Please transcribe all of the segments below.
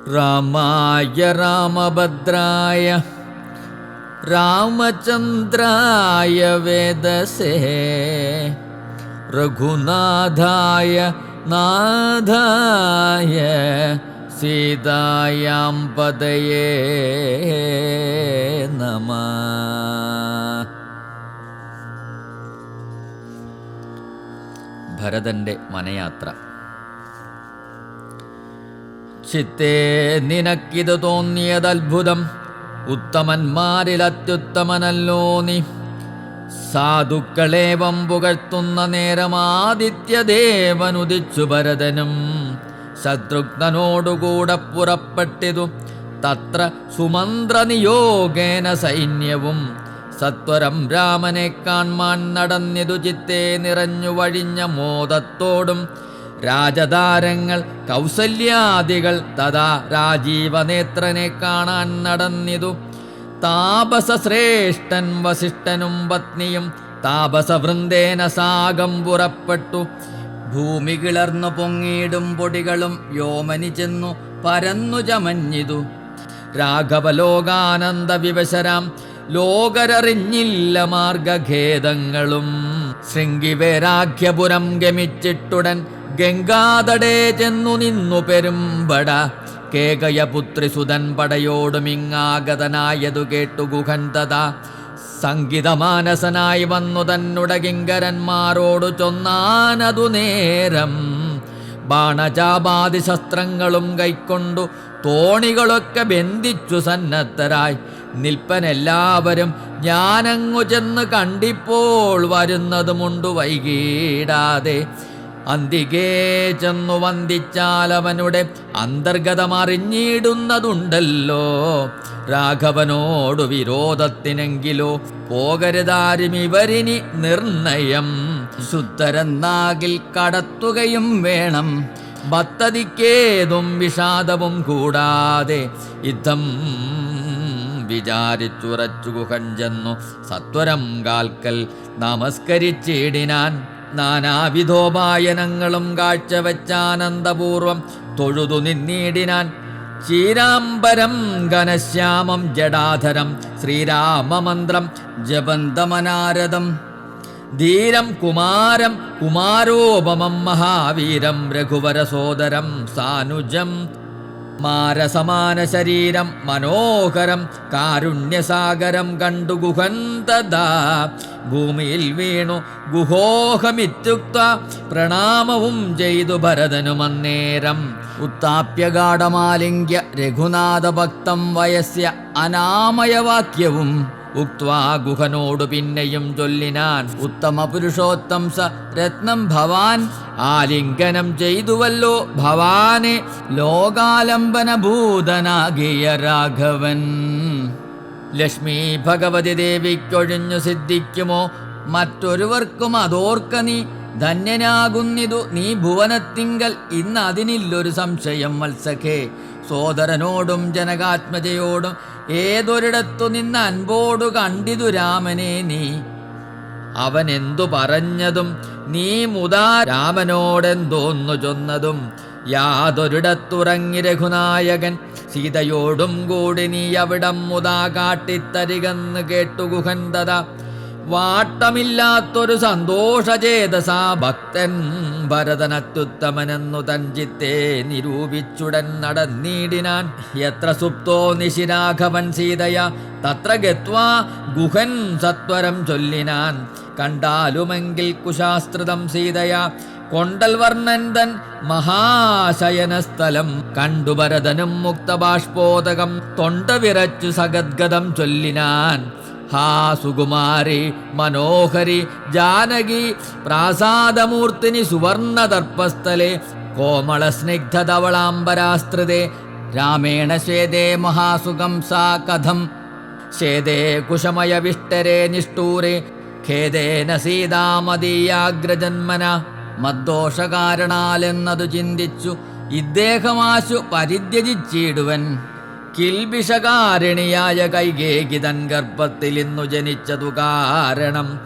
രാമായ രാമഭദ്രായ രാമചന്ദ്രായ വേദസേ രഘുനാഥായ നാഥായ സീതായാം പദയേ നമഃ. ഭരതന്റെ വനയാത്ര. ചിത്തേ നിനക്കിത് തോന്നിയതത്ഭുതം, ഉത്തമന്മാരിൽ അത്യുത്തമനല്ലോ നീ. സാധുക്കളേവം പുകഴ്ത്തുന്ന നേരമാദിത്യദേവനുദിച്ചു ഭരതനും ശത്രുഘ്നോടുകൂടെ പുറപ്പെട്ടിതു. തത്ര സുമന്ത്രനിയോഗേന സൈന്യവും സത്വരം രാമനെ കാൺമാൻ നടന്നിതു. ചിത്തേ നിറഞ്ഞു വഴിഞ്ഞ മോദത്തോടും രാജതാരങ്ങൾ കൗസല്യാദികൾ തഥാ രാജീവനേത്രനെ കാണാൻ നടന്നിതു. താപസശ്രേഷ്ഠൻ വസിഷ്ഠനും പത്നിയും താപസവൃന്ദേന സാഗം പുറപ്പെട്ടു. ഭൂമി കിളർന്നു പൊങ്ങിയിടും പൊടികളും വ്യോമനി ചെന്നു പരന്നു ചമഞ്ഞിതു. രാഘവലോകാനന്ദ വിവശരാം ലോകരറിഞ്ഞില്ല മാർഗഖേദങ്ങളും. ശൃംഗിവൈരാഗ്യപുരം ഗമിച്ചിട്ടുടൻ ഗംഗാതടേ ചെന്നു നിന്നു പെരുമ്പട. കേകയപുത്രിസുതൻ പടയോടുമിങ്ങാഗതനായതു കേട്ടു ഗുഹൻ തഥാ. സംഗീതമാനസനായി വന്നു തന്നുട കിങ്കരന്മാരോടു ചൊന്നാനതു നേരം. ബാണചാപാതി ശസ്ത്രങ്ങളും കൈക്കൊണ്ടു തോണികളൊക്കെ ബന്ധിച്ചു സന്നദ്ധരായി നിൽപ്പനെല്ലാവരും. ഞാനങ്ങു ചെന്ന് കണ്ടിപ്പോൾ വരുന്നതുമുണ്ടു വൈകീടാതെ. അന്തികേ ചെന്നു വന്ദിച്ചാൽ അവനുടെ അന്തർഗതമറിഞ്ഞിടുന്നതുണ്ടല്ലോ. രാഘവനോടു വിരോധത്തിനെങ്കിലോ പോകരുതാരും ഇവരിനി നിർണയം. ശുദ്ധരെന്നാകിൽ കടത്തുകയും വേണം, ഭക്തതിക്കേതും വിഷാദവും കൂടാതെ. യുദ്ധം വിചാരിച്ചുറച്ചു ഗുഹൻ ചെന്നു സത്വരം കാൽക്കൽ നമസ്കരിച്ചിടിനാൻ. നാനാവിധോപായനങ്ങളും കാഴ്ചവെച്ചാനന്ദപൂർവം തൊഴുതു നിന്നിടിനാൻ. ചീരാംബരം ഘനശ്യാമം ജടാധരം ശ്രീരാമമന്ത്രം ജപന്തമനാരദം. ധീരം കുമാരം കുമാരോപമം മഹാവീരം രഘുവരസോദരം സാനുജം. മാരസമാന ശരീരം മനോഹരം കാരുണ്യസാഗരം കണ്ടു ഗുഹൻ തഥാ. ഭൂമിയിൽ വീണു ഗുഹോഹമിത്യുക്ത പ്രണാമവും ചെയ്തു ഭരതനുമന്നേരം. ഉത്താപ്യഗാഠമാലിംഗ്യ രഘുനാഥഭക്തം വയസ്യ അനാമയവാക്യവും ഉക്ത്വാ ഗുഹനോടു പിന്നെയും ചൊല്ലിനാൻ. ഉത്തമ പുരുഷോത്തം സ രത്നം ഭവാൻ ആലിംഗനം ചെയ്തുവല്ലോ ഭവാനെ. ലോകാലംബന ഭൂതനാകിയ രാഘവൻ. ലക്ഷ്മി ഭഗവതി ദേവിക്കൊഴിഞ്ഞു സിദ്ധിക്കുമോ മറ്റൊരുവർക്കും അതോർക്ക നീ. ധന്യനാകുന്നിതു നീ ഭുവനത്തിങ്കൽ ഇന്ന് അതിനില്ലൊരു സംശയം വത്സഖേ. സോദരനോടും ജനകാത്മജയോടും ഏതൊരിടത്തു നിന്ന് അൻപോടു കണ്ടിതു രാമനെ നീ. അവൻ എന്തു പറഞ്ഞതും നീ മുതാ രാമനോടെന്തോന്നു ചൊന്നതും. യാതൊരിടത്തുറങ്ങി രഘുനായകൻ സീതയോടും കൂടി നീ അവിടം മുതാ കാട്ടിത്തരികെന്ന് കേട്ടു ഗുഹൻ തഥാ. വാട്ടമില്ലാത്തൊരു സന്തോഷചേതസാ ഭക്തൻ ഭരതനത്യുത്തമനെന്നു തൻ ചിത്തേ നിരൂപിച്ചുടൻ നടന്നീടിനാൻ. യത്ര സുപ്തോ നിശിരാഘവൻ സീതയ തത്ര ഗത്വാ ഗുഹൻ സത്വരം ചൊല്ലിനാൻ. കണ്ടാലുമെങ്കിൽ കുശാസ്ത്രിതം സീതയ കൊണ്ടൽ വർണ്ണൻ തൻ മഹാശയനസ്ഥലം. കണ്ടു ഭരതനും മുക്തബാഷ്പോതകം തൊണ്ട വിറച്ചു സഗദ്ഗതം ചൊല്ലിനാൻ. ഹാ സുകുമാരി മനോഹരി ജാനകി പ്രാസാദമൂർത്തിനി സുവർണദർപ്പസ്ഥലേ. കോമള സ്നിഗ്ധധവളാംബരാസ്ത്രിതേ രാമേണ ശ്വേതേ മഹാസുഖം സാ കഥം. ശ്വേതേ കുശമയ വിഷ്ടരേ നിഷ്ഠൂരേ ഖേദേന സീതാമതീയാഗ്രജന്മന. മദ്ദോഷകാരണാലെന്നതു ചിന്തിച്ചു ഇദ്ദേഹമാശു പരിത്യജിച്ചിടുവൻ. കിൽബിഷകാരിണിയായ കൈകേകി തൻ ഗർഭത്തിൽ ഇന്നു ജനിച്ചതു കാരണം.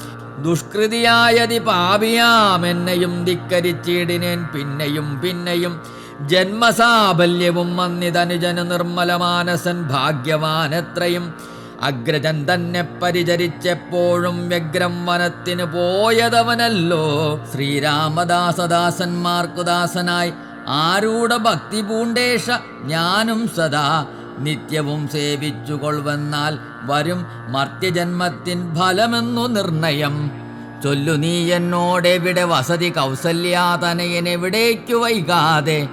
ദുഷ്കൃതിയായതി പാപിയാമെന്നെയും ധിക്കരിച്ചിടിനേൻ പിന്നെയും പിന്നെയും. ജന്മസാബല്യവും വന്നിതനുജന് നിർമ്മലമാനസൻ ഭാഗ്യവാനെത്രയും. അഗ്രജൻ തന്നെ പരിചരിച്ചെപ്പോഴും വ്യഗ്രം വനത്തിന് പോയതവനല്ലോ. ശ്രീരാമദാസദാസന്മാർക്കു ദാസനായി ആരൂഢ ഭക്തി പൂണ്ടേഷ ഞാനും സദാ നിത്യവും സേവിച്ചുകൊള്ളുവെന്നാൽ വരും മർത്യജന്മത്തിൻ ഫലമെന്നു നിർണയം. ചൊല്ലു നീ എന്നോടെവിടെ വസതി കൗസല്യാതനയനെവിടേക്കു വൈകാതെ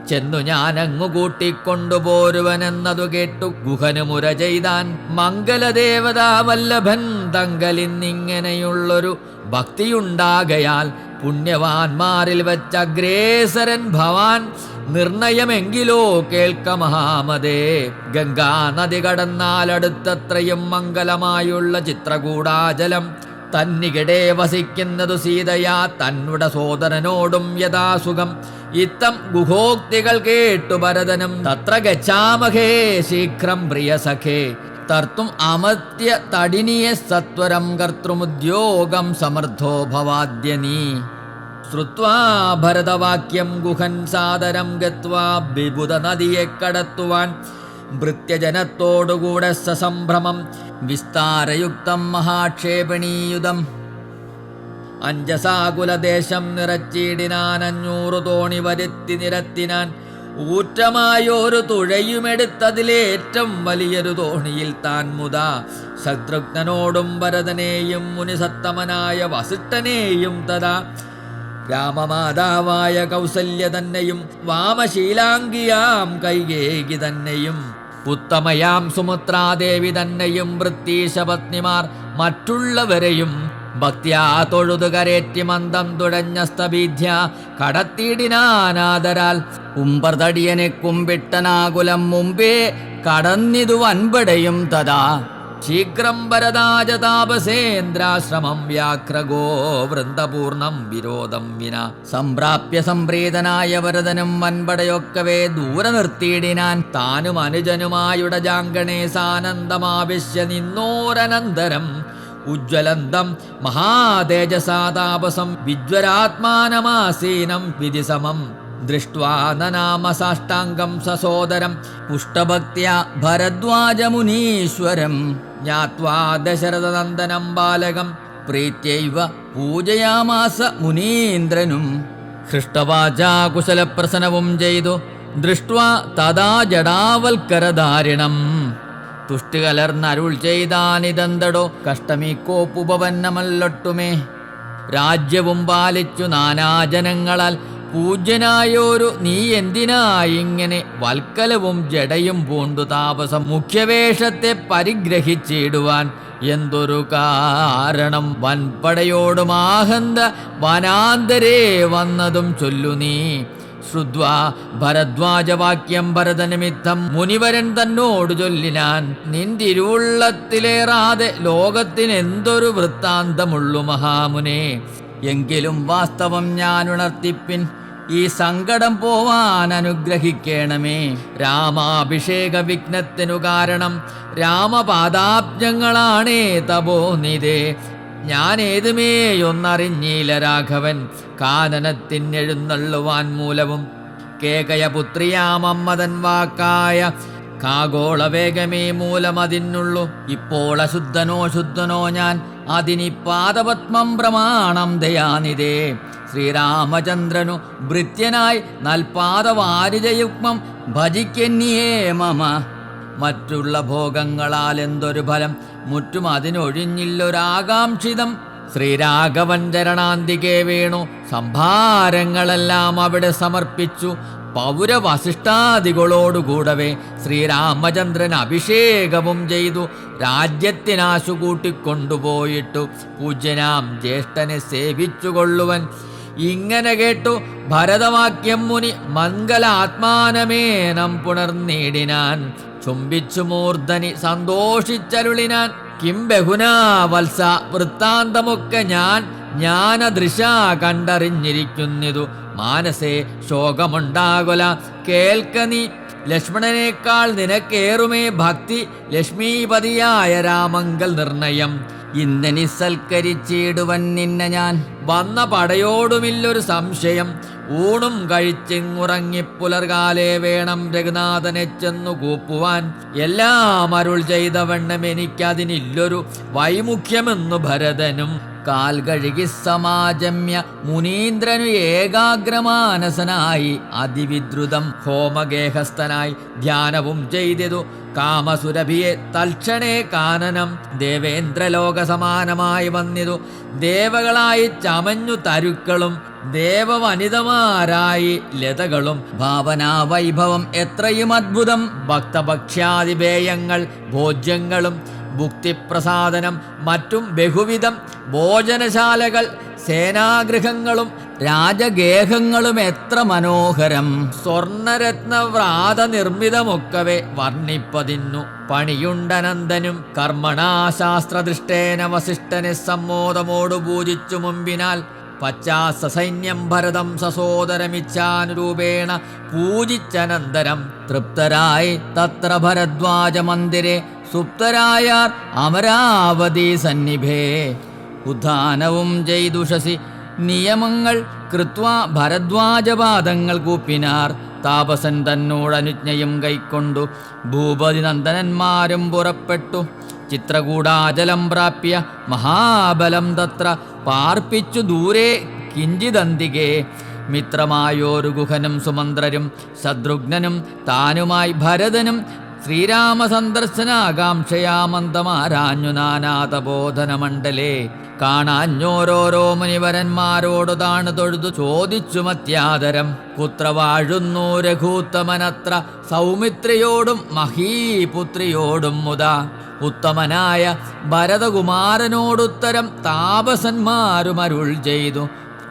ചെന്നു ഞാനങ്ങു കൂട്ടിക്കൊണ്ടുപോരുവനെന്നതു കേട്ടു ഗുഹന് മുര ചെയ്താൻ. മംഗലദേവതാ വല്ലഭൻ തങ്കലിന്നിങ്ങനെയുള്ളൊരു ഭക്തിയുണ്ടാകയാൽ പുണ്യവാന്മാരിൽ വെച്ച് അഗ്രേസരൻ ഭവാൻ. നിർണയമെങ്കിലോ കേൾക്ക മഹാമതേ. ഗംഗാ നദി കടന്നാലടുത്തത്രയും മംഗലമായുള്ള ചിത്രകൂടാചലം തന്നികിടെ വസിക്കുന്നതു സീതയാ തന്നുടെ സോദരനോടും യഥാസുഖം. ഇത്തം ഗുഹോക്തികൾ കേട്ടു ഭരതനും തത്ര ഗച്ഛാമഹേ ശീഘ്രം പ്രിയസഖേ. തർത്തും അമർത്യ തടിനിയെ സത്വരം കർത്തൃമുദ്യോഗം സമർത്ഥോ ഭവാദ്യനീ. ശ്രുത്വാ ഭരതവാക്യം ഗുഹൻ സാദരം ഗത്വാ വിബുധ നദിയെ കടത്തുവാൻ ഭൃത്യജനത്തോടുകൂടെ സസംഭ്രമം വിസ്താരയുക്തം മഹാക്ഷേപണീയുധം. അഞ്ജസാകുലദേശം നിറച്ചിടിനാൻ 500 തോണി വരുത്തി നിരത്തിനാൻ. ഊറ്റമായൊരു തുഴയുമെടുത്തതിലേറ്റം വലിയൊരു തോണിയിൽ താൻ മുതാ ശത്രുഘ്നനോടും ഭരതനെയും മുനിസത്തമനായ വസിഷ്ഠനെയും തഥാ രാമമാതാവായ കൗസല്യ തന്നെയും വാമശീലാംഗിയാം കൈകേകി തന്നെയും ഉത്തമയാം സുമുത്രാദേവി തന്നെയും വൃത്തീശപത്നിമാർ മറ്റുള്ളവരെയും ഭക്ത്യാ തൊഴുതു കരേറ്റി മന്ദം തുഴഞ്ഞ സ്തഭീധ്യ കടത്തിയിടിനാനാദരാൽ. ഉമ്പർതടിയനെ കുമ്പിട്ടനാകുലം മുമ്പേ കടന്നിതു വൻപടയും തഥാ. ശീഘ്രം ഭരതാജതാപസേന്ദ്രാശ്രമം വ്യാഘ്രഗോ വൃന്ദപൂർണം വിരോധം വിന. സംപ്രാപ്യ സംപ്രീതനായ ഭരതനും വൻപടയൊക്കവേ ദൂരെ നിർത്തിയിടിനാൻ. താനും അനുജനുമായുടെ ജാങ്കണേ സാനന്ദമാവശ്യ നിന്നോരനന്തരം. ഉജ്ജ്വലന്തം മഹാതേജസാതാപസം വിജ്വരാത്മാനമാസീനം വിധിസമം ദൃഷ്ട്വാ നനാമ സാഷ്ടാംഗം സസോദരം പുഷ്ടഭക്ത്യാ ഭരദ്വാജമുനീശ്വരം. ജ്ഞാത്വാ ദശരഥനന്ദനം ബാലകം പ്രീത്യൈവ പൂജയാമാസ മുനീന്ദ്രനും. ഹൃഷ്ടവാചാ കുശലപ്രസനവും ചെയ്തു ദൃഷ്ട്വാ തഥാ ജടാവൽക്കരധാരിണം. തുഷ്ടി കലർന്നരുൾ ചെയ്താനിതന്തടോ കഷ്ടമീക്കോപ്പുപന്നമല്ലൊട്ടുമേ. രാജ്യവും പാലിച്ചു നാനാജനങ്ങളാൽ പൂജ്യനായോരു നീ എന്തിനായിങ്ങനെ വൽക്കലവും ജടയും പൂണ്ടു താപസം മുഖ്യവേഷത്തെ പരിഗ്രഹിച്ചിടുവാൻ എന്തൊരു കാരണം. വൻപടയോടും ആഹന്ത വനാന്തരേ വന്നതും ചൊല്ലു നീ. ശ്രുത്വാ ഭരദ്വാജവാക്യം ഭരതനിമിത്തം മുനിവരൻ തന്നോട് ചൊല്ലിനാൻ. നിന്തിരുവുള്ളത്തിലേറാതെ ലോകത്തിനെന്തൊരു വൃത്താന്തമുള്ളു മഹാമുനെ. എങ്കിലും വാസ്തവം ഞാൻ ഉണർത്തിപ്പിൻ ഈ സങ്കടം പോവാൻ അനുഗ്രഹിക്കണമേ. രാമാഭിഷേക വിഘ്നത്തിനു കാരണം രാമപാദാബ്ജങ്ങളാണേ തപോനിതേ. ഞാൻ ഏതുമേയൊന്നറിഞ്ഞീല രാഘവൻ കാനനത്തിനെഴുന്നള്ളുവാൻ മൂലവും. കേകയപുത്രിയാമമ്മതൻ വാക്കായ കാഗോളവേഗമേ മൂലമതിനുള്ളു. ഇപ്പോൾ അശുദ്ധനോ ശുദ്ധനോ ഞാൻ അതിനി പാദപത്മം പ്രമാണം ദയാനിതേ. ശ്രീരാമചന്ദ്രനു ഭൃത്യനായി നൽപാദവാരിജയുഗ്മം ഭജിക്കന്യേ മമ. മറ്റുള്ള ഭോഗങ്ങളാൽ എന്തൊരു ഫലം മുറ്റും അതിനൊഴിഞ്ഞില്ലൊരാകാംക്ഷിതം. ശ്രീരാഘവൻ ചരണാന്തികെ വീണു സംഭാരങ്ങളെല്ലാം അവിടെ സമർപ്പിച്ചു. പൗരവസിഷ്ഠാദികളോടുകൂടവേ ശ്രീരാമചന്ദ്രൻ അഭിഷേകവും ചെയ്തു രാജ്യത്തിനാശു കൂട്ടിക്കൊണ്ടുപോയിട്ടു പൂജ്യനാം ജ്യേഷ്ഠനെ സേവിച്ചുകൊള്ളുവൻ. ഇങ്ങനെ കേട്ടു ഭരതവാക്യം മുനി മംഗലാത്മാനമേനം പുണർനീടിനാൻ. ചുംബിച്ചു മൂർധനി സന്തോഷിച്ചരുളിനാൻ. കിം ബഹുനാ വത്സ വൃത്താന്തമൊക്കെ ജ്ഞാനദൃശ കണ്ടറിഞ്ഞിരിക്കുന്നിതു. മാനസേ ശോകമുണ്ടാകുല കേൾക്ക നീ. ലക്ഷ്മണനേക്കാൾ നിനക്കേറുമേ ഭക്തി ലക്ഷ്മീപതിയായ രാമങ്കൽ നിർണയം. ഇന്നനി സൽക്കരിച്ചിടുവൻ നിന്നെ ഞാൻ. വന്ന പടയോടുമില്ലൊരു സംശയം, ഊണും കഴിച്ചിങ്ങുറങ്ങിപ്പുലർകാലേ വേണം രഘുനാഥനെ ചെന്നു കൂപ്പുവാൻ. എല്ലാം അരുൾ ചെയ്തവണ്ണം എനിക്കതിനില്ലൊരു വൈമുഖ്യമെന്നു ഭരതനും. കാൽ കഴുകി സമാജമ്യ മുനീന്ദ്രനു ഏകാഗ്രമാനസനായി അതിവിദ്രുതം ഹോമഗേഹസ്ഥനായി ധ്യാനവും ചെയ്തതു കാമസുരഭിയെ തൽക്ഷണേ കാനനം. ദേവേന്ദ്രലോക സമാനമായി വന്നിതു ദേവകളായി ചമഞ്ഞു തരുക്കളും ദേവവനിതമാരായി ലതകളും. ഭാവനാവൈഭവം എത്രയും അദ്ഭുതം. ഭക്തഭക്ഷ്യാദിപേയങ്ങൾ ഭോജ്യങ്ങളും ഭുക്തിപ്രസാദനം മറ്റും ബഹുവിധം. ഭോജനശാലകൾ സേനാഗൃഹങ്ങളും രാജഗേഹങ്ങളും എത്ര മനോഹരം. സ്വർണരത്നവ്രാത നിർമ്മിതമൊക്കവെ വർണ്ണിപ്പതിന്നു പണിയുണ്ടനന്ദനും. കർമ്മണാശാസ്ത്രദൃഷ്ടേന വസിഷ്ഠനെ സമ്മോദമോടു പൂജിച്ചു മുമ്പിനാൽ പശ്ചാസൈന്യം ഭരതം സസോദരമിച്ഛാനുരൂപേണ പൂജിച്ചനന്തരം തൃപ്തരായി തത്ര ഭരദ്വാജ മന്ദിരെ സുപ്തരായാർ അമരാവതി സന്നിഭേ. ഉദ്ധാനവും ചെയ്തുഷസി നിയമങ്ങൾ കൃത്വാ ഭരദ്വാജപാദങ്ങൾ കൂപ്പിനാർ. താപസൻ തന്നോടനുജ്ഞയും കൈക്കൊണ്ടു ഭൂപതി നന്ദനന്മാരും പുറപ്പെട്ടു. ചിത്രകൂടാചലം പ്രാപ്യ മഹാബലം തത്ര പാർപ്പിച്ചു ദൂരെ കിഞ്ചിദന്തികേ. മിത്രമായോരു ഗുഹനും സുമന്ത്രരും ശത്രുഘ്നനും താനുമായി ഭരതനും ശ്രീരാമസന്ദർശനാകാംക്ഷയാമന്തമാരാഞ്ഞു നാനാതബോധനമണ്ഡലേ. കാണാഞ്ഞോരോരോ മുനിവരന്മാരോടു താണു തൊഴുതു ചോദിച്ചു മത്യാദരം. പുത്ര വാഴുന്നു രഘൂത്തമനത്ര സൗമിത്രിയോടും മഹീപുത്രിയോടും മുതാ. ഉത്തമനായ ഭരതകുമാരനോടുത്തരം താപസന്മാരുമരുൾ ചെയ്തു.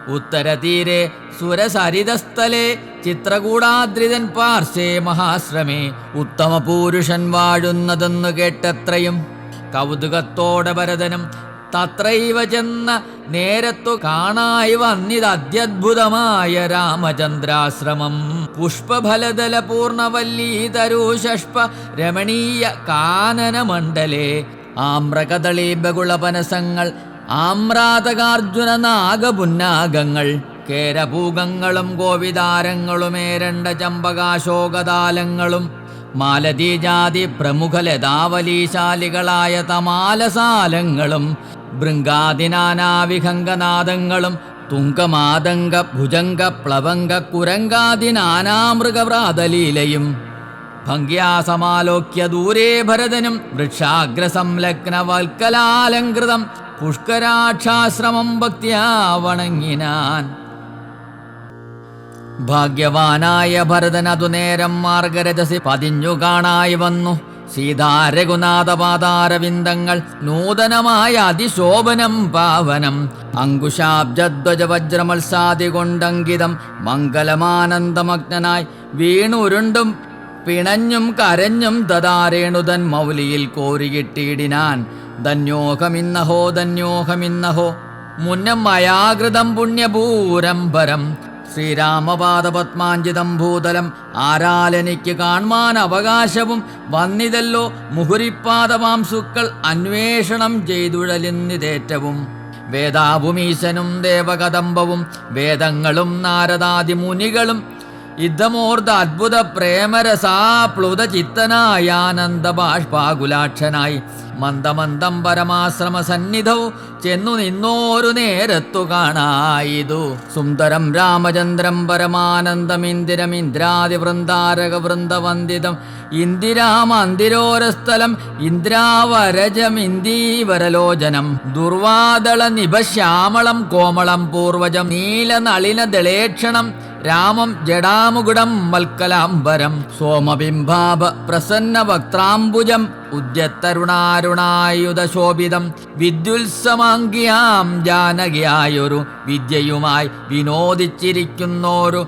ഉത്തരതീരെ സുരസരിതസ്ഥലേ ചിത്രകൂടാദ്രിതൻ പാർശ്വേ മഹാശ്രമേ. ഉത്തമ പുരുഷൻ വാഴുന്നതെന്നു കേട്ടത്രയും കൗതുകത്തോടെ ഭരതനും തത്രൈവ ചെന്ന നേരത്തു കാണായി വന്നിതത്യദ്ഭുതമായ രാമചന്ദ്രാശ്രമം. പുഷ്പഫലദല പൂർണവല്ലീതരൂഷഷ്പ രമണീയ കാനനമണ്ഡലേ. ആമ്രകദളീ ബകുളപനസങ്ങൾ ആമ്രാതകാർജുന നാഗപുന്നാഗങ്ങൾ കേരപൂഗങ്ങളും ഗോവിതാരങ്ങളുമേരണ്ട ചമ്പകാശോകതാലങ്ങളും മാലതീജാതി പ്രമുഖ ലതാവലീശാലികളായ തമാലസാലങ്ങളും ഭൃംഗാദിനാനാവിഹംഗനാദങ്ങളും തുങ്കമാതംഗ ഭുജംഗ പ്ലവംഗ കുരങ്കാദിനാനാമൃഗവ്രാതലീലയും. ഭംഗ്യാസമാലോക്യ ദൂരേ ഭരതനും വൃക്ഷാഗ്രസംലഗ്നവൽക്കലാലങ്കൃതം പുഷ്കരാക്ഷാശ്രമം ഭക്ത്യാ വണങ്ങിനാൻ. ഭാഗ്യവാനായ ഭരതൻ അതു നേരം മാർഗരജസി പതിഞ്ഞു കാണായി വന്നു. സീതാരഘുനാഥപാദാരവിന്ദങ്ങൾ നൂതനമായ അതിശോഭനം പാവനം. അങ്കുശാബ്ജധ്വജ വജ്രമത്സാദി കൊണ്ടങ്കിതം മംഗലമാനന്ദമഗ്നനായി വീണുരുണ്ടും പിണഞ്ഞും കരഞ്ഞും ദദാരേണുതൻ മൗലിയിൽ കോരിയിട്ടിടിനാൻ. ധന്യോഹമിന്നഹോ ധന്യോഹമിന്നഹോ മുന്നം മയാകൃതം പുണ്യപൂരംബരം. ശ്രീരാമപാദപത്മാഞ്ജിതം ഭൂതലം ആരാലെനിക്ക് കാൺമാൻ അവകാശവും വന്നിതല്ലോ. മുഹുരിപ്പാദമാംസുക്കൾ അന്വേഷണം ചെയ്തുഴലിന്നിതേറ്റവും. വേദാഭുമീശനും ദേവകദംബവും വേദങ്ങളും നാരദാദി മുനികളും യുദ്ധമോർദ്ധ അദ്ഭുത പ്രേമരസാപ്ലുത ചിത്തനായാനന്ദ ബാഷ്പാകുലാക്ഷനായി മന്ദമന്ദം പരമാശ്രമ സന്നിധൗ ചെന്നു നിന്നോരു നേരത്തു കാണായിതു. സുന്ദരം രാമചന്ദ്രം പരമാനന്ദമിന്ദിരമിന്ദ്രാദിവൃന്ദാരക വൃന്ദവന്ദിതം ഇന്ദിരാമന്ദിരോരസ്ഥലം ഇന്ദ്രാവരജമിന്ദീവരലോചനം. ദുർവാദള നിഭശ്യാമളം കോമളം പൂർവജം നീലനളിനദളേക്ഷണം രാമം ജടാമുകുടം വൽക്കലാംബരം. സോമബിംബാഭ പ്രസന്ന വക്ത്രാംബുജം ഉദ്യത്തരുണാരുണായുധശോഭിതം. വിദ്യുത്സമാംഗിയാം ജാനകിയായൊരു വിദ്യയുമായി വിനോദിച്ചിരിക്കുന്നോരു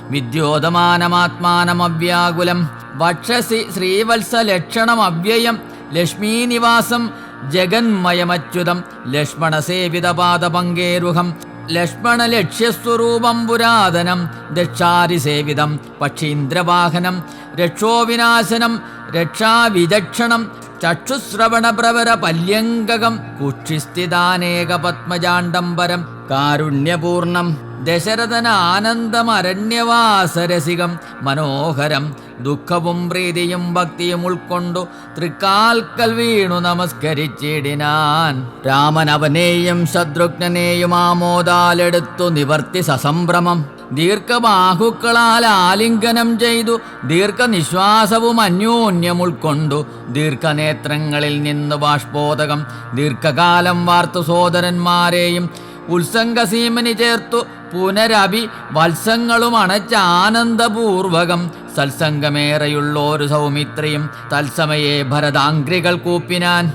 വിദ്യോതമാനമാത്മാനമവ്യാകുലം. വക്ഷസി ശ്രീവത്സലക്ഷണമവ്യയം ലക്ഷ്മീനിവാസം ജഗന്മയമച്യുതം. ലക്ഷ്മണസേവിതപാദപങ്കേരുഹം ലക്ഷ്മണലക്ഷ്യസ്വരൂപം പുരാതനം. ദക്ഷാരിസേവിതം പക്ഷീന്ദ്രവാഹനം രക്ഷോവിനാശനം രക്ഷാവിചക്ഷണം ചക്ഷുശ്രവണപ്രവര പല്യങ്കകം കുക്ഷിസ്ഥിതാനേക പത്മജാണ്ടംബരം കാരുണ്യപൂർണം ദശരഥനാനന്ദമരണ്യവാസരസികം മനോഹരം ദുഃഖവും പ്രീതിയും ഭക്തിയും ഉൾക്കൊണ്ടു തൃക്കാൽക്കൽ വീണു നമസ്കരിച്ചിടിനാൻ. രാമൻ അവനെയും ശത്രുഘ്നെയും ആമോദാലെടുത്തു നിവർത്തി സസംഭ്രമം ദീർഘബാഹുക്കളാൽ ആലിംഗനം ചെയ്തു ദീർഘനിശ്വാസവും അന്യോന്യം ഉൾക്കൊണ്ടു ദീർഘനേത്രങ്ങളിൽ നിന്ന് ബാഷ്പോദകം ദീർഘകാലം വാർത്തു സോദരന്മാരെയും ഉത്സംഗസീമനി ചേർത്തു പുനരഭി വത്സങ്ങളും അണച്ച ആനന്ദപൂർവകം സത്സംഗമേറെയുള്ളൊരു സൗമിത്രിയും തത്സമയെ ഭരതാംഗ്രികൾ കൂപ്പിനാൻ.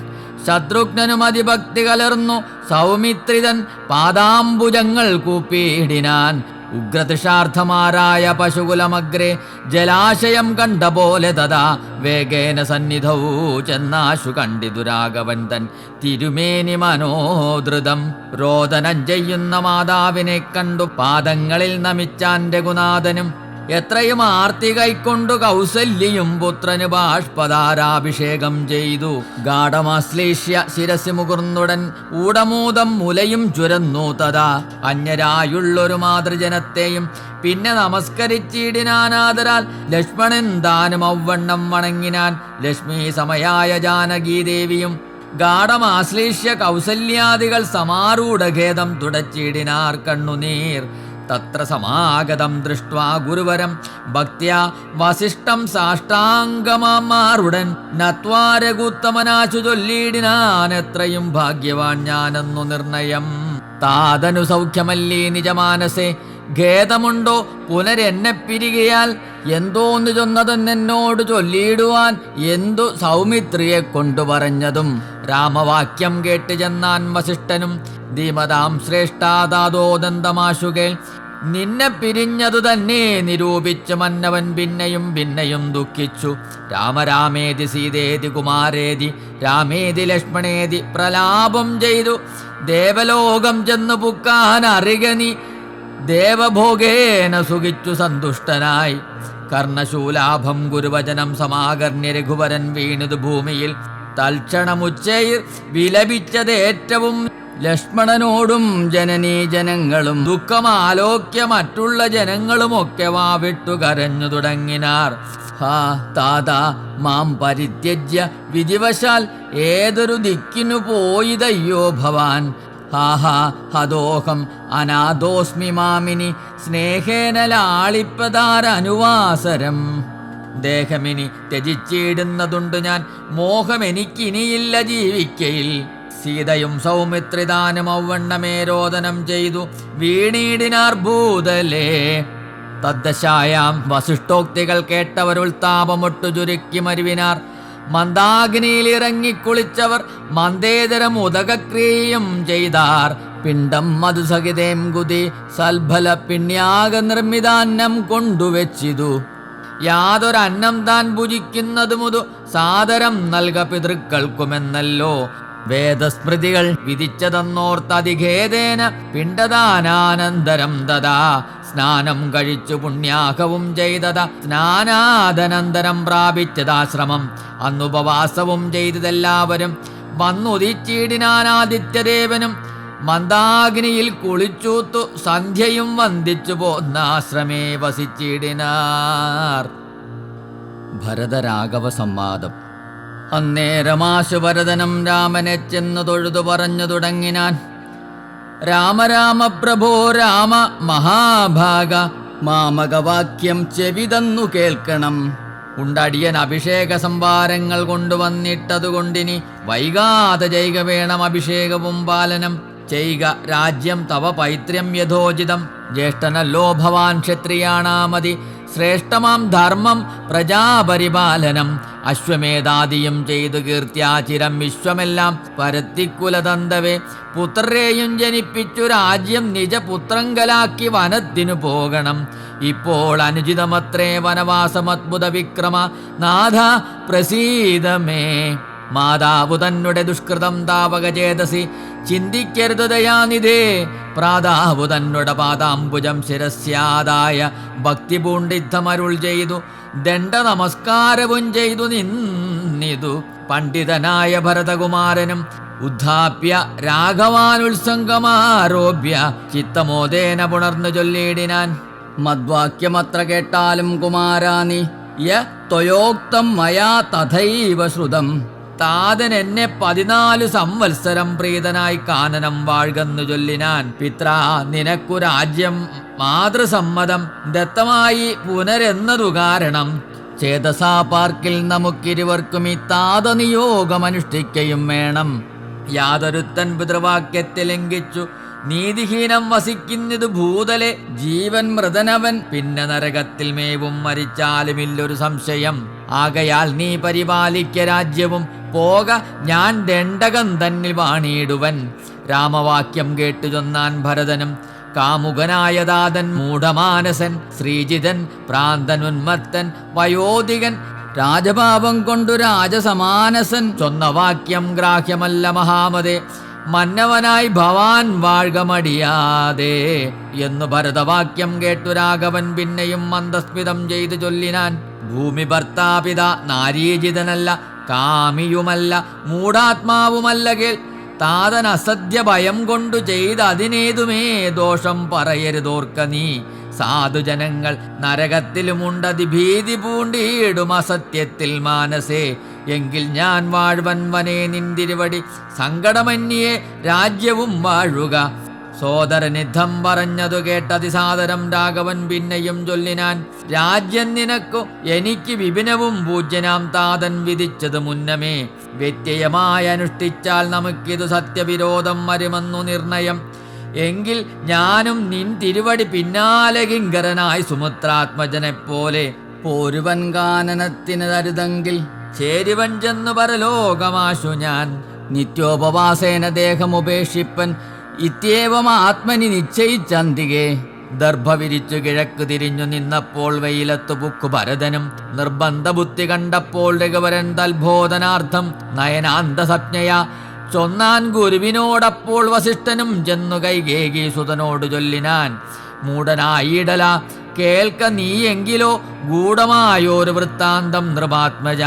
ശത്രുഘ്നനും അതിഭക്തി കലർന്നു സൗമിത്രിതൻ പാദാംബുജങ്ങൾ കൂപ്പിയിടിനാൻ. ഉഗ്രതൃഷാർത്ഥമാരായ പശുകുലമഗ്രേ ജലാശയം കണ്ട പോലെ തഥാ വേഗേന സന്നിധൗ ചെന്നാശു കണ്ടിതുരാഘവൻ തൻ തിരുമേനി മനോധൃതം. രോദനം ചെയ്യുന്ന മാതാവിനെ കണ്ടു പാദങ്ങളിൽ നമിച്ചാൻ രഘുനാഥനും. എത്രയും ആർത്തി കൈക്കൊണ്ടു കൗസല്യയും പുത്രന് ബാഷ്പധാരാഭിഷേകം ചെയ്തു. ഗാഠമാശ്ലേഷ്യ ശിരസി മുകുർന്നുടൻ ഊടമൂതം മുലയും ചുരന്നു തഥാ. അന്യരായുള്ളൊരു മാതൃജനത്തെയും പിന്നെ നമസ്കരിച്ചിടിനാനാദരാൽ ലക്ഷ്മണൻ താനും ഔവണ്ണം വണങ്ങിനാൻ. ലക്ഷ്മി സമയായ ജാനകീദേവിയും ഗാഠമാശ്ലേഷ്യ കൗസല്യാദികൾ സമാരൂഢഖേദം തുടച്ചിടിനാർ കണ്ണുനീർ. തത്ര സമാഗതം ദൃഷ്ട്വാ ഗുരുവരം ഭക്ത്യാ വസിഷ്ഠം സാഷ്ടാംഗമാറുടൻ നത്വാ രഘുത്തമനാശു ചൊല്ലിയിടിനാൻ. എത്രയും ഭാഗ്യവാൻ ഞാനെന്നു നിർണയം. താതനു സൗഖ്യമല്ലീ നിജമാനസേ ഖേദമുണ്ടോ പുനരെന്നെ പിരികയാൽ. എന്തോന്നു ചൊന്നതെന്നോട് ചൊല്ലിയിടുവാൻ എന്തു സൗമിത്രിയെ കൊണ്ടു പറഞ്ഞതും. രാമവാക്യം കേട്ട് ചെന്നാൻ വസിഷ്ഠനും ധീമതാം ശ്രേഷ്ഠാദാതോദന്തമാശുകേൾ. നിന്നെ പിരിഞ്ഞതു തന്നെ നിരൂപിച്ചു മന്നവൻ പിന്നെയും പിന്നെയും ദുഃഖിച്ചു. രാമരാമേതി സീതേതി കുമാരേതി രാമേതി ലക്ഷ്മണേതി പ്രലാപം ചെയ്തു. ദേവലോകം ചെന്നു പുക്കാൻ അറികനി ദേവഭോഗേന സുഖിച്ചു സന്തുഷ്ടനായി. കർണശൂലാഭം ഗുരുവചനം സമാകർണ്യ രഘുവരൻ വീണതു ഭൂമിയിൽ. തൽക്ഷണമുച്ചയിൽ വിലപിച്ചതേറ്റവും ലക്ഷ്മണനോടും ജനനീ ജനങ്ങളും ദുഃഖമാലോക്യ മറ്റുള്ള ജനങ്ങളുമൊക്കെ വാവിട്ടു കരഞ്ഞു തുടങ്ങിനാർ. ഹാ താതാ മാം പരിത്യജ്യ വിധിവശാൽ ഏതൊരു ദിക്കിനു പോയിതയ്യോ ഭവാൻ. ഹാഹാ ഹദോഹം അനാഥോസ്മി മാമിനി സ്നേഹേന ലാളിപ്പതാരനുവാസരം. ദേഹമിനി ത്യജിച്ചിടുന്നതുണ്ട് ഞാൻ മോഹമെനിക്കിനിയില്ല ജീവിക്കയിൽ. സീതയും സൗമിത്രിദാനം ഔവണ്ണമേ രോദനം ചെയ്തു വീണീടിനാർ ഭൂതലേ. തദ്ദശായാം വസിഷ്ഠോക്തികൾ കേട്ടവരുൾത്താപമൊട്ടു ചുരുക്കി മരുവിനാർ. മന്ദാഗ്നിയിൽ ഇറങ്ങിക്കുളിച്ചവർ മന്ദേതരം ഉദകക്രിയയും ചെയ്താർ. പിണ്ടം മധുസഹിതേം കുതി സൽഫല പിണ്യാക നിർമ്മിതാന്നം കൊണ്ടുവച്ചിതു. യാതൊരന്നം താൻ ഭുജിക്കുന്നത് മുതു സാദരം നൽക പിതൃക്കൾക്കുമെന്നല്ലോ വേദസ്മൃതികൾ വിധിച്ചതെന്നോർത്തതിഖേദേന പിണ്ടദാനാനന്തരം തഥാ. സ്നാനം കഴിച്ചു പുണ്യാഹവും ചെയ്തത സ്നാനാദനന്തരം പ്രാപിച്ചതാശ്രമം. അന്നുപവാസവും ചെയ്തതെല്ലാവരും വന്നുദിച്ചിടിനാനാദിത്യദേവനും. മന്ദാഗ്നിയിൽ കുളിച്ചൂത്തു സന്ധ്യയും വന്ദിച്ചു പോന്നാശ്രമേ വസിച്ചിടിനാർ. ഭരതരാഘവ സംവാദം. അന്നേരമാശു ഭരതനും രാമനെ ചെന്നു തൊഴുതു പറഞ്ഞു തുടങ്ങിനാൻ. രാമ രാമ പ്രഭോ രാമ മഹാഭാഗ മാമകവാക്യം ചെവിതന്നു കേൾക്കണം. ഉണ്ടടിയൻ അഭിഷേക സംഭാരങ്ങൾ കൊണ്ടുവന്നിട്ടതുകൊണ്ടിനി വൈകാതെ ചെയ്യുക വേണം അഭിഷേകവും പാലനം ചെയ്യുക. രാജ്യം തവ പൈത്ര്യം യഥോചിതം. ജ്യേഷ്ഠനല്ലോ ഭവാൻ ക്ഷത്രിയാണാമതി. ശ്രേഷ്ഠമാം ധർമ്മം പ്രജാപരിപാലനം. അശ്വമേധാദിയും ചെയ്തു കീർത്തിയാചിരം വിശ്വമെല്ലാം പരത്തിക്കുലതന്തവേ. പുത്രരെയും ജനിപ്പിച്ചു രാജ്യം നിജപുത്രങ്കലാക്കി വനത്തിനു പോകണം. ഇപ്പോൾ അനുചിതമത്രേ വനവാസമദ്ഭുത വിക്രമ നാഥ പ്രസീദമേ. മാതാവു തന്നെ ദുഷ്കൃതം താപകചേതസി ചിന്തിക്കരുത് ദയാനിധേ. പ്രാതാവു തന്നുട പാദാംബുജം ശിരസ്യാദായ ഭക്തി പൂണ്ടിദ്ധമരുൾ ചെയ്തു ദണ്ഡ നമസ്കാരവും ചെയ്തു നിന്നിതു പണ്ഡിതനായ ഭരതകുമാരനും. ഉദ്ധാപ്യ രാഘവാനുത്സംഗമാരോപ്യ ചിത്തമോദേന പുണർന്നു ചൊല്ലിയിടിനാൻ. മദ്വാക്യമത്ര കേട്ടാലും കുമാരാനി യ ത്വയോക്തം മയാ തഥൈവ ശ്രുതം. താതൻ എന്നെ 14 സംവത്സരം പ്രീതനായി കാനനം വാഴ്കന്നു ചൊല്ലിനാൻ. പിത്രാ നിനക്കു രാജ്യം മാതൃസമ്മതം ദത്തമായി പുനരെന്നതു കാരണം. ചേതസാ പാർക്കിൽ നമുക്കിരുവർക്കും ഈ താതനിയോഗമനുഷ്ഠിക്കയും വേണം. യാതൊരുത്തൻ പിതൃവാക്യത്തെ ലംഘിച്ചു നീതിഹീനം വസിക്കുന്നത് ഭൂതലെ. ജീവൻ മൃതനവൻ പിന്നെ നരകത്തിൽ മേവും മരിച്ചാലുമില്ലൊരു സംശയം. ആകയാൽ നീ പരിപാലിക്ക രാജ്യവും പോക ഞാൻ ദണ്ഡകം തന്നിൽ വാണിയിടുവൻ. രാമവാക്യം കേട്ടു ചൊന്നാൻ ഭരതനും. കാമുകനായ താതൻ മൂഢമാനസൻ ശ്രീജിതൻ പ്രാന്തൻ ഉന്മത്തൻ വയോധികൻ രാജപാപം കൊണ്ടു രാജസമാനസൻ. ചൊന്ന വാക്യം ഗ്രാഹ്യമല്ല മഹാമതേ. മന്നവനായി ഭവാൻ വാഴ്കമടിയാതെ എന്നു ഭരതവാക്യം കേട്ടു രാഘവൻ പിന്നെയും മന്ദസ്മിതം ചെയ്തു ചൊല്ലിനാൻ. ഭൂമി ഭർത്താപിത നാരീജിതനല്ല കാമിയുമല്ല മൂഢാത്മാവുമല്ല കേൾ. താതൻ അസദ്യ ഭയം കൊണ്ടു ചെയ്ത് അതിനേതുമേ ദോഷം പറയരുതോർക്ക നീ. സാധുജനങ്ങൾ നരകത്തിലുമുണ്ടതി ഭീതി പൂണ്ടിയിടും അസത്യത്തിൽ മാനസേ. എങ്കിൽ ഞാൻ വാഴ്വൻ വനേ നിന്തിരുവടി സങ്കടമന്യേ രാജ്യവും വാഴുക. സോദരനിധം പറഞ്ഞതു കേട്ടതിസാദരം രാഘവൻ പിന്നെയും ചൊല്ലിനാൻ. രാജ്യം നിനക്കു എനിക്ക് വിപിനവും പൂജ്യനാം താതൻ വിധിച്ചത് മുന്നമേ. വ്യത്യയമായി അനുഷ്ഠിച്ചാൽ നമുക്കിതു സത്യവിരോധം വരുമെന്നു നിർണയം. എങ്കിൽ ഞാനും നിൻ തിരുവടി പിന്നാലെ കിങ്കരനായി സുമുത്രാത്മജനെപ്പോലെ പോരുവൻ കാനനത്തിന് തരുതെങ്കിൽ ചേരുവൻ ചെന്നു പരലോകമാശു ഞാൻ. നിത്യോപവാസേന ദേഹമുപേക്ഷിപ്പൻ ഇത്യേവം ആത്മനി നിശ്ചയിച്ചന്തികെ. ദർഭ വിരിച്ചു കിഴക്ക് തിരിഞ്ഞു നിന്നപ്പോൾ വെയിലത്തു പുക്കു ഭരതനും. നിർബന്ധ ബുദ്ധി കണ്ടപ്പോൾ രഘുവരൻ തൽബോധനാർത്ഥം നയനാന്തസജ്ഞയാ ചൊന്നാൻ ഗുരുവിനോടപ്പോൾ വസിഷ്ഠനും ചെന്നു കൈകേകി സുതനോട് ചൊല്ലിനാൻ. മൂടനായിടല കേൾക്ക നീയെങ്കിലോ ഗൂഢമായോരു വൃത്താന്തം നൃപാത്മജ.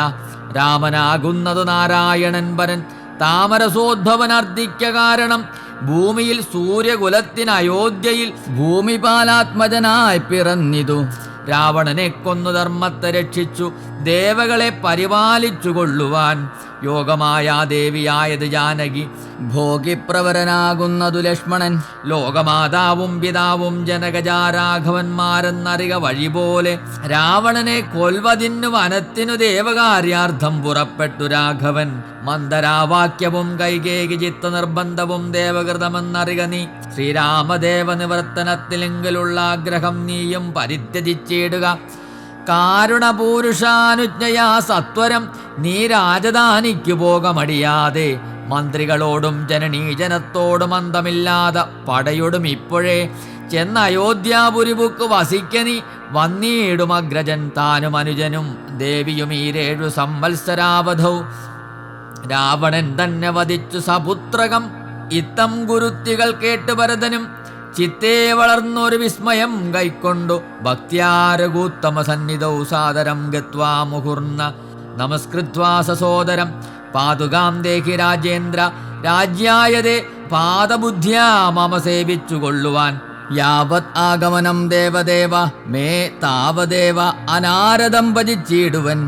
രാമനാകുന്നതു നാരായണൻ പരൻ താമരസോദ്ഭവനർദ്ദിക്ക കാരണം. ഭൂമിയിൽ സൂര്യകുലത്തിന് അയോധ്യയിൽ ഭൂമിപാലാത്മജനായി പിറന്നിതു. രാവണനെ കൊന്നു ധർമ്മത്തെ രക്ഷിച്ചു ദേവകളെ പരിപാലിച്ചു കൊള്ളുവാൻ. യോഗമായ ദേവിയായത് ജാനകി ഭോഗിപ്രവരനാകുന്നതു ലക്ഷ്മണൻ. ലോകമാതാവും പിതാവും ജനകജാരാഘവന്മാരെന്നറിക വഴി പോലെ. രാവണനെ കൊൽവതിന്നു വനത്തിനു ദേവകാര്യാർത്ഥം പുറപ്പെട്ടു രാഘവൻ. മന്ദരാവാക്യവും കൈകേകി ചിത്ത നിർബന്ധവും ദേവകൃതമെന്നറിക നീ. ശ്രീരാമദേവ നിവർത്തനത്തിലെങ്കിലുള്ള ആഗ്രഹം നീയും പരിത്യജിച്ചിടുക. കാരുണപൂരുഷാനുജ്ഞയാ സത്വരം നീ രാജധാനിക്കു പോകമടിയാതെ. മന്ത്രികളോടും ജനനീജനത്തോടും അന്തമില്ലാതെ പടയോടും ഇപ്പോഴേ ചെന്ന് അയോധ്യാപുരിപുക്ക് വസിക്കനി. വന്നീടും അഗ്രജൻ താനും അനുജനും ദേവിയും ഈ 7 സംവത്സരാവധൗ. രാവണൻ തന്നെ വധിച്ചു സപുത്രകം. ഇത്തം ഗുരുത്തികൾ കേട്ട് ഭരതനും ചിത്തേ വളർന്നൊരു വിസ്മയം കൈക്കൊണ്ടു. ഭക്ത്യാരകൂത്തമ സന്നിധൗ സാദരം ഗത്വാ മുഹുർന്ന നമസ്കൃത്വാ സസോദരം. പാതുകാം ദേഹി രാജേന്ദ്ര രാജ്യായതേ പാദബുദ്ധ്യാ മമ സേവിച്ചു കൊള്ളുവാൻ. യാവത് ആഗമനം ദേവദേവ മേ താവദേവ അനാരദം ഭജിച്ചിടുവൻ.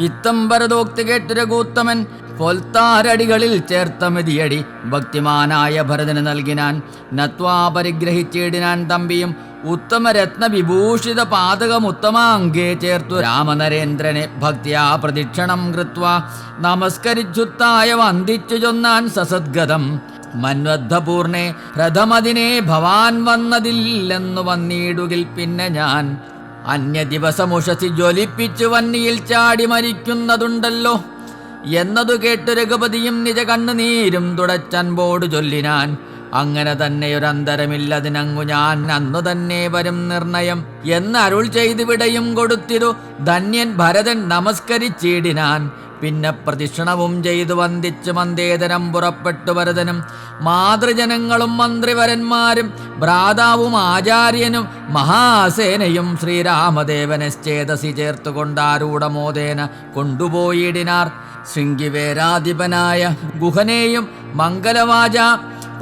ഇത്തം ഭരതോക്തി കേട്ട് രഘൂത്തമൻ പൊൽത്താരടികളിൽ ചേർത്ത മെതിയടി ഭക്തിമാനായ ഭരതന് നൽകിനാൻ. നത്വാ പരിഗ്രഹിച്ചിടിനാൻ തമ്പിയും ഉത്തമരത്ന വിഭൂഷിത പാതകമുത്തമാംഗേ ചേർത്തു. രാമനരേന്ദ്രനെ ഭക്തിയാ പ്രദക്ഷിണം കൃത്വാ നമസ്കരിച്ചുത്തായ വന്ദിച്ചു ചൊന്നാൻ സസദ്ഗതം. മന്വദ്ധപൂർണേ രഥമതിനെ ഭവാൻ വന്നതില്ലെന്നു വന്നിടുകിൽ പിന്നെ ഞാൻ അന്യദിവസമുഷസി ജ്വലിപ്പിച്ചു വന്നിയിൽ ചാടി മരിക്കുന്നതുണ്ടല്ലോ എന്നതു കേട്ടു രഘുപതിയും നിജ കണ്ണുനീരും തുടച്ചൻപോട് ചൊല്ലിനാൻ. അങ്ങനെ തന്നെ ഒരന്തരമില്ലതിനങ്ങു ഞാൻ അന്നു തന്നെ വരും നിർണയം എന്നരുൾ ചെയ്തു വിടയും കൊടുത്തിരു. ധന്യൻ ഭരതൻ നമസ്കരിച്ചിടിനാൻ. പിന്നെ പ്രദക്ഷിണവും ചെയ്തു വന്ദിച്ചു മന്ദേതരം പുറപ്പെട്ടു ഭരതനും. മാതൃജനങ്ങളും മന്ത്രിവരന്മാരും ഭ്രാതാവും ആചാര്യനും മഹാസേനയും ശ്രീരാമദേവനശ്ചേതസി ചേർത്തുകൊണ്ടാരൂഢമോദേന കൊണ്ടുപോയിടിനാർ. ശൃംഗിവേരാധിപനായ ഗുഹനെയും മംഗലവാച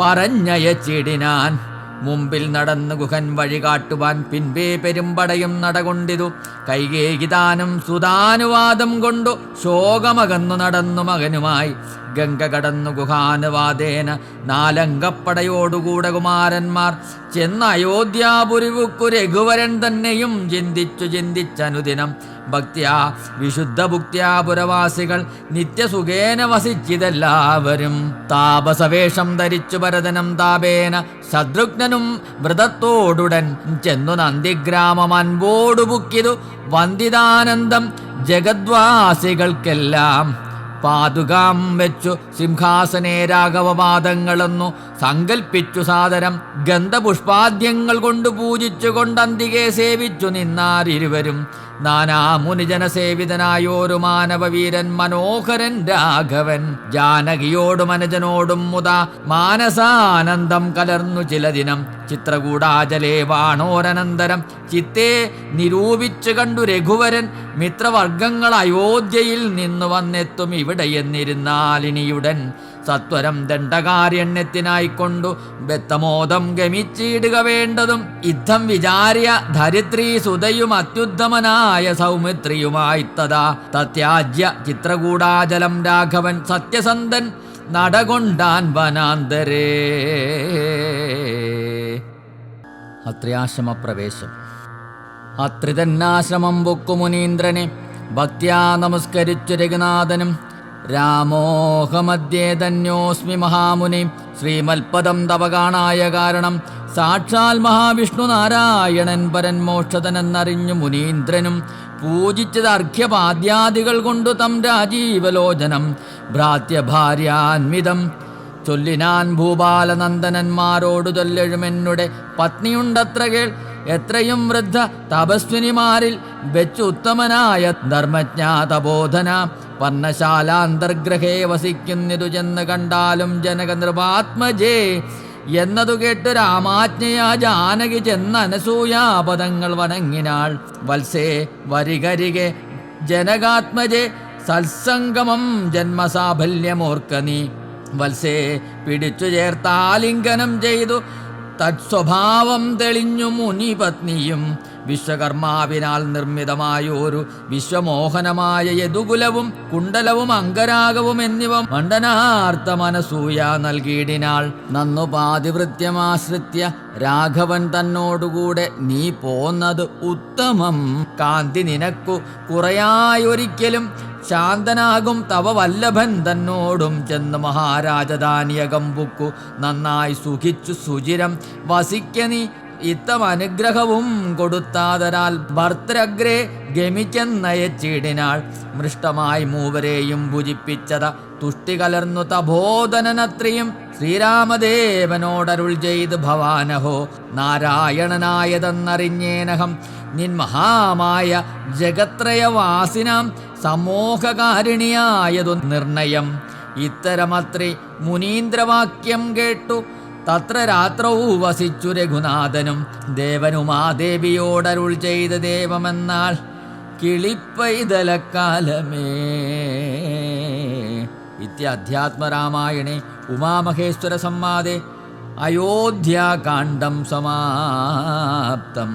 പറഞ്ഞയച്ചിടിനാൻ. മുമ്പിൽ നടന്നു ഗുഹൻ വഴി കാട്ടുവാൻ പിൻപേ പെരുമ്പടയും നടകൊണ്ടിതു. കൈകേകിതാനും സുതാനുവാദം കൊണ്ടു ശോകമകന്നു നടന്നു മകനുമായി ഗംഗ കടന്നു ഗുഹാനുവാദേന നാലങ്കപ്പടയോടുകൂടെ കുമാരന്മാർ ചെന്ന് അയോധ്യാപുരിവുക്കു രഘുവരൻ തന്നെയും ചിന്തിച്ചനുദിനം ഭക്ത്യാ വിശുദ്ധ ഭുക്ത്യാപുരവാസികൾ നിത്യസുഖേന വസിച്ചിതെല്ലാവരും. താപസവേഷം ധരിച്ചു ഭരതനും താപേന ശത്രുഘ്നനും വ്രതത്തോടുടൻ ചെന്നു നന്ദിഗ്രാമം അൻപോടു ബുക്കിതു വന്ദിതാനന്ദം ജഗദ്വാസികൾക്കെല്ലാം. പാതുകാം വെച്ചു സിംഹാസനേ രാഘവപാദങ്ങളെന്നു സങ്കൽപ്പിച്ചു സാദരം ഗന്ധപുഷ്പാദ്യങ്ങൾ കൊണ്ടു പൂജിച്ചുകൊണ്ടന്തികെ സേവിച്ചു നിന്നാരിരുവരും. നാനാമുനിജനസേവിതനായോരു മാനവവീരൻ മനോഹരൻ രാഘവൻ ജാനകിയോടും അനുജനോടും മുതാ മാനസാനന്ദം കലർന്നു ചില ദിനം. ചിത്രകൂടാചലേ വാണോരനന്തരം ചിത്തേ നിരൂപിച്ചു കണ്ടു രഘുവരൻ മിത്രവർഗങ്ങൾ അയോധ്യയിൽ നിന്നു വന്നെത്തും ഇവിടെ എന്നിരുന്നാലിനിയുടൻ സത്വരം ദണ്ഡകാരണ്യത്തിനായിക്കൊണ്ടു ബത്തമോദം ഗമിച്ചിടുക വേണ്ടതും. യുദ്ധം വിചാര്യ ധരിത്രീ സുതയും അത്യുത്തമനായ സൗമിത്രിയുമായി തഥാ തത്യാജ്യ ചിത്രകൂടാചലം രാഘവൻ സത്യസന്ധൻ നടകൊണ്ടാൻ വനാന്തരേ. അത്രിയാശ്രമപ്രവേശം. അത്രിതന്നാശ്രമം പൊക്കു മുനീന്ദ്രനെ ഭക്ത്യാ നമസ്കരിച്ചു രഘുനാഥനും. രാമോഹമധ്യേ ധന്യോസ്മി മഹാമുനി ശ്രീമൽപദം തവ കാണായ കാരണം സാക്ഷാൽ മഹാവിഷ്ണു നാരായണൻ പരൻ മോക്ഷതനെന്നറിഞ്ഞു മുനീന്ദ്രനും പൂജിച്ചത് അർഘ്യപാദ്യാദികൾ കൊണ്ടു തം രാജീവലോചനം ഭ്രാത്യഭാര്യാന്വിതം ചൊല്ലിനാൻ ഭൂപാലനന്ദനന്മാരോടു ചൊല്ലെഴുമെന്നുടെ പത്നിയുണ്ടത്ര കേൾ. എത്രയും വൃദ്ധ തപസ്വിനിമാരിൽ വെച്ചു ഉത്തമനായ ധർമ്മജ്ഞാതബോധന പർണശാലാന്തർഗ്രഹേ വസിക്കുന്നിതു ചെന്ന് കണ്ടാലും ജനക നൃപാത്മജേ എന്നതു കേട്ടു രാമാജ്ഞയാ ജാനകി ചെന്ന അനസൂയാപദങ്ങൾ വണങ്ങിനാൾ. വത്സേ വരികരികെ ജനകാത്മജേ സത്സംഗമം ജന്മസാഫല്യമോർക്ക നീ. വത്സേ പിടിച്ചു ചേർത്താലിംഗനം ചെയ്തു തത്സ്വഭാവം തെളിഞ്ഞു മുനിപത്നിയും. വിശ്വകർമാവിനാൽ നിർമ്മിതമായൊരു വിശ്വമോഹനമായ യദുകുലവും കുണ്ടലവും അംഗരാഗവും എന്നിവ മണ്ഡനാർത്ഥ മനസൂയ നൽകിയിടിനാൾ. നന്നു പാതിവൃത്യമാശ്രിത്യ രാഘവൻ തന്നോടുകൂടെ നീ പോന്നത് ഉത്തമം. കാന്തി നിനക്കു കുറയായൊരിക്കലും ശാന്തനാകും തവ വല്ലഭൻ തന്നോടും ചെന്ന് മഹാരാജധാനിയകം പുക്കു നന്നായി സുഖിച്ചു സുചിരം വസിക്ക നീ. ഇത്തം അനുഗ്രഹവും കൊടുത്താതരാൽ ഭർത്തരഗ്രേ ഗമിച്ചെന്നയച്ചിടിനാൾ. മൃഷ്ടമായി മൂവരെയും ഭുജിപ്പിച്ചത തുഷ്ടി കലർന്നു തബോധനനത്രിയും ശ്രീരാമദേവനോടരുൾ ചെയ്ത് ഭവാനഹോ നാരായണനായതെന്നറിഞ്ഞേനഹം നിൻ മഹാമായ ജഗത്രയവാസിനാം സമോഹകാരിണിയായതു നിർണയം. ഇത്തരമത്രി മുനീന്ദ്രവാക്യം കേട്ടു തത്ര രാത്രൗ വസിച്ചു രഘുനാഥനും. ദേവനുമാദേവിയോടരുൾ ചെയ്ത ദേവമെന്നാൽ കിളിപ്പൈതലക്കാലമേ. ഇത്യധ്യാത്മരാമായണേ ഉമാമഹേശ്വര സംവാദേ അയോധ്യാകാണ്ഡം സമാപ്തം.